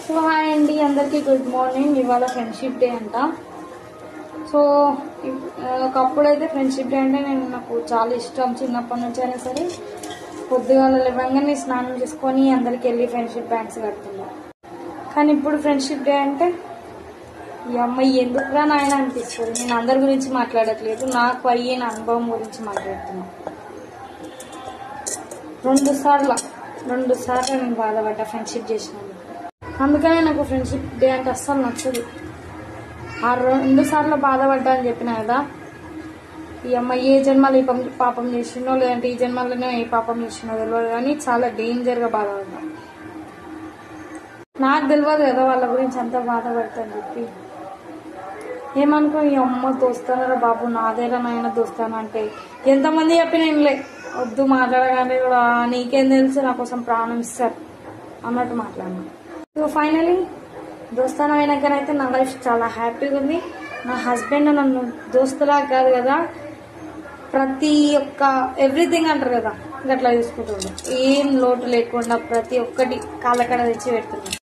So hi అండి, అందరికీ good morning. ఇవాళ ఫ్రెండ్షిప్ డే అంట. సో ఒకప్పుడైతే ఫ్రెండ్షిప్ డే అంటే నాకు చాలా ఇష్టం. చిన్నప్పటి నుంచి అయినా సరే పొద్దుగాల లేవగానే స్నానం చేసుకొని అందరికి వెళ్ళి ఫ్రెండ్షిప్ బ్యాండ్స్ కడుతున్నా. కానీ ఇప్పుడు ఫ్రెండ్షిప్ డే అంటే ఈ అమ్మాయి ఎందుకురా నాయన అనిపిస్తుంది. నేను అందరి గురించి మాట్లాడట్లేదు, నాకు అయిన అనుభవం గురించి మాట్లాడుతున్నా. రెండు సార్లు నేను బాధపడ్డా ఫ్రెండ్షిప్ చేసినాను. అందుకనే నాకు ఫ్రెండ్షిప్ డే అంటే అస్సలు నచ్చదు. ఆ 2 సార్లు బాధపడ్డా అని చెప్పిన కదా, ఈ అమ్మాయి ఏ జన్మలో ఈ పాపం చేసినో లేదంటే ఈ జన్మలోనే ఏ పాపం చేసినో తెలియదు, కానీ చాలా డేంజర్గా బాధపడ్డా. నాకు తెలియదు కదా వాళ్ళ గురించి అంతా బాధపడతా అని చెప్పి. ఏమనుకో, ఈ అమ్మ దోస్తానరా బాబు, నాదేరా నాయన దోస్తాను అంటే ఎంతమంది చెప్పిన ఏంలే, వద్దు మాట్లాడగానే కూడా నీకేం తెలుసు, నా కోసం ప్రాణం ఇస్తారు అన్నట్టు మాట్లాడినా. సో ఫైనలీ దోస్తానం అయినాకనైతే నా లైఫ్ చాలా హ్యాపీగా ఉంది. నా హస్బెండ్ నన్ను దోస్తులా కాదు కదా, ప్రతి ఒక్క ఎవ్రీథింగ్ అంటారు కదా, అట్లా చూసుకుంటుండే. ఏం లోటు లేకుండా ప్రతి ఒక్కటి కాళ్ళకడ తెచ్చి పెడుతుంది.